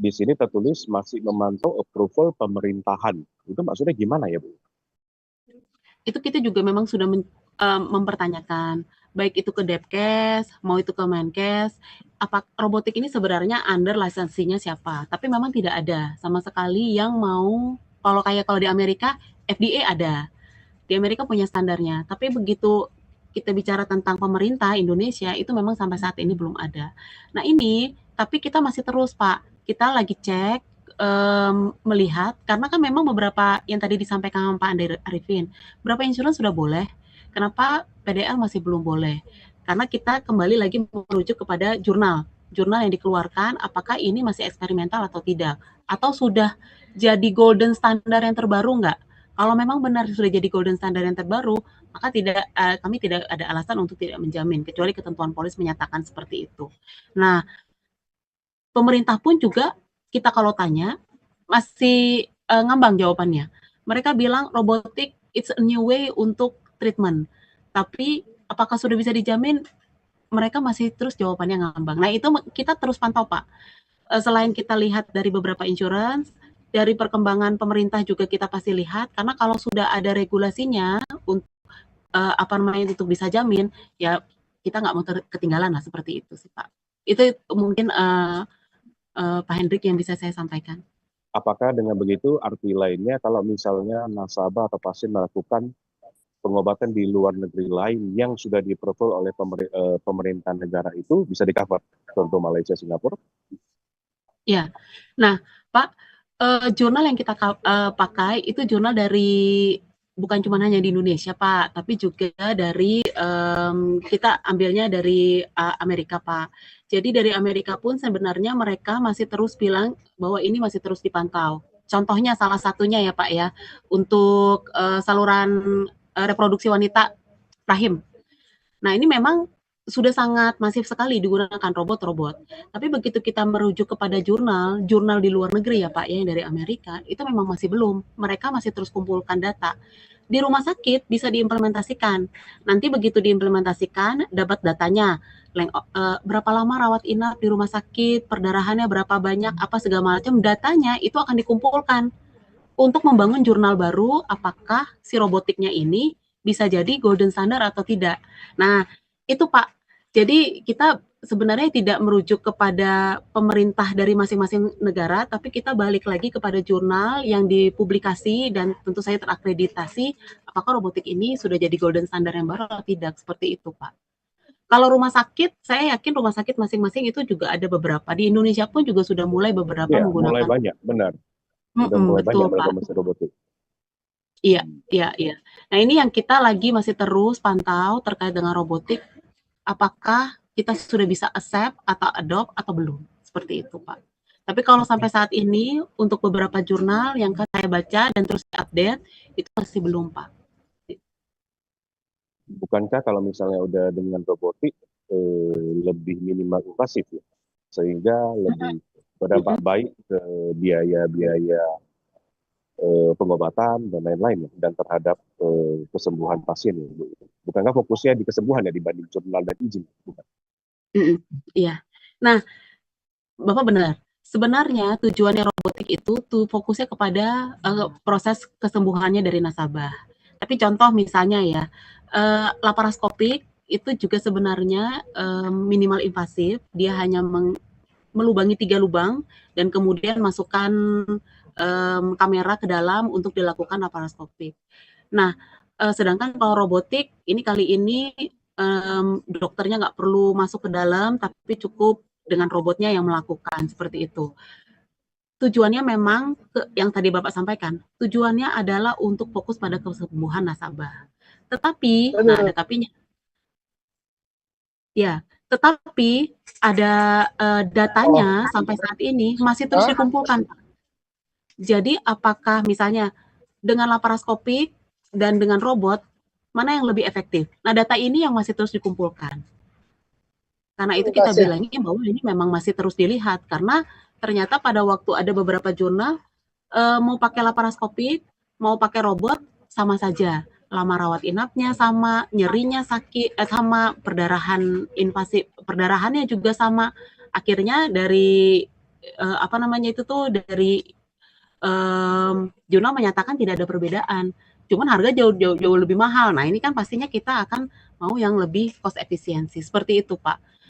di sini tertulis masih memantau approval pemerintahan. Itu maksudnya gimana ya, Bu? Itu kita juga memang sudah mempertanyakan, baik itu ke Depkes, mau itu ke Menkes, apa robotik ini sebenarnya under lisensinya siapa. Tapi memang tidak ada sama sekali yang mau, kalau di Amerika, FDA ada. Di Amerika punya standarnya. Tapi begitu kita bicara tentang pemerintah Indonesia, itu memang sampai saat ini belum ada. Nah ini, tapi kita masih terus Pak, kita lagi cek, melihat, karena kan memang beberapa yang tadi disampaikan Pak Andi Arifin, beberapa insurans sudah boleh, kenapa PDL masih belum boleh? Karena kita kembali lagi merujuk kepada jurnal, jurnal yang dikeluarkan, apakah ini masih eksperimental atau tidak, atau sudah jadi golden standard yang terbaru nggak? Kalau memang benar sudah jadi golden standard yang terbaru, maka kami tidak ada alasan untuk tidak menjamin, kecuali ketentuan polis menyatakan seperti itu. Nah, pemerintah pun juga kita kalau tanya masih ngambang jawabannya. Mereka bilang robotik it's a new way untuk treatment. Tapi apakah sudah bisa dijamin? Mereka masih terus jawabannya ngambang. Nah, itu kita terus pantau, Pak. Selain kita lihat dari beberapa insurance, dari perkembangan pemerintah juga kita pasti lihat, karena kalau sudah ada regulasinya untuk untuk bisa jamin, ya kita nggak mau ketinggalan lah seperti itu sih Pak. Itu mungkin Pak Hendrik yang bisa saya sampaikan. Apakah dengan begitu arti lainnya kalau misalnya nasabah atau pasien melakukan pengobatan di luar negeri lain yang sudah di-approve oleh pemerintah negara itu bisa di-cover, contoh Malaysia, Singapura? Ya, nah Pak, jurnal yang kita pakai itu jurnal dari bukan cuma hanya di Indonesia Pak, tapi juga dari kita ambilnya dari Amerika Pak. Jadi dari Amerika pun sebenarnya mereka masih terus bilang bahwa ini masih terus dipantau. Contohnya salah satunya ya Pak ya, untuk saluran reproduksi wanita rahim. Nah ini memang sudah sangat masif sekali digunakan robot-robot. Tapi begitu kita merujuk kepada jurnal, jurnal di luar negeri ya Pak, yang dari Amerika, itu memang masih belum. Mereka masih terus kumpulkan data. Di rumah sakit bisa diimplementasikan. Nanti begitu diimplementasikan, dapat datanya. Berapa lama rawat inap di rumah sakit, perdarahannya berapa banyak, apa segala macam, datanya itu akan dikumpulkan untuk membangun jurnal baru apakah si robotiknya ini bisa jadi golden standard atau tidak. Nah, itu Pak. Jadi kita sebenarnya tidak merujuk kepada pemerintah dari masing-masing negara, tapi kita balik lagi kepada jurnal yang dipublikasi dan tentu saja terakreditasi apakah robotik ini sudah jadi golden standard yang baru atau tidak, seperti itu Pak. Kalau rumah sakit, saya yakin rumah sakit masing-masing itu juga ada beberapa. Di Indonesia pun juga sudah mulai beberapa Ya, mulai menggunakan. banyak, benar. Sudah mulai banyak Betul mereka Pak. masih robotik. Iya, iya, iya. Nah, ini yang kita lagi masih terus pantau terkait dengan robotik, apakah kita sudah bisa accept atau adopt atau belum, seperti itu, Pak. Tapi kalau sampai saat ini, untuk beberapa jurnal yang saya baca dan terus update, itu masih belum, Pak. Bukankah kalau misalnya udah dengan robotik lebih minimal invasif ya, sehingga lebih berdampak baik ke biaya-biaya pengobatan dan lain-lain ya, dan terhadap kesembuhan pasien ya, Bu? Bukankah fokusnya di kesembuhan ya dibanding jurnal dan izin? Bukan. Iya. Nah, Bapak benar. Sebenarnya tujuannya robotik itu tuh fokusnya kepada proses kesembuhannya dari nasabah. Tapi contoh misalnya ya, laparoskopik itu juga sebenarnya minimal invasif. Dia hanya melubangi 3 lubang dan kemudian masukkan kamera ke dalam untuk dilakukan laparoskopik. Nah, sedangkan kalau robotik ini kali ini dokternya nggak perlu masuk ke dalam, tapi cukup dengan robotnya yang melakukan seperti itu. Tujuannya memang yang tadi Bapak sampaikan, tujuannya adalah untuk fokus pada kesembuhan nasabah. Tetapi, nah ada tapinya. Ya, tetapi ada datanya sampai saat ini masih terus dikumpulkan. Jadi apakah misalnya dengan laparoskopik dan dengan robot, mana yang lebih efektif? Nah, data ini yang masih terus dikumpulkan. Karena itu kita bilangnya bahwa ini memang masih terus dilihat karena ternyata pada waktu ada beberapa jurnal mau pakai laparoskopik, mau pakai robot sama saja. Lama rawat inapnya sama, nyerinya sakit sama, perdarahan invasi perdarahannya juga sama. Akhirnya dari apa namanya itu tuh dari jurnal menyatakan tidak ada perbedaan, cuman harga jauh lebih mahal. Nah, ini kan pastinya kita akan mau yang lebih cost efisiensi, seperti itu, Pak.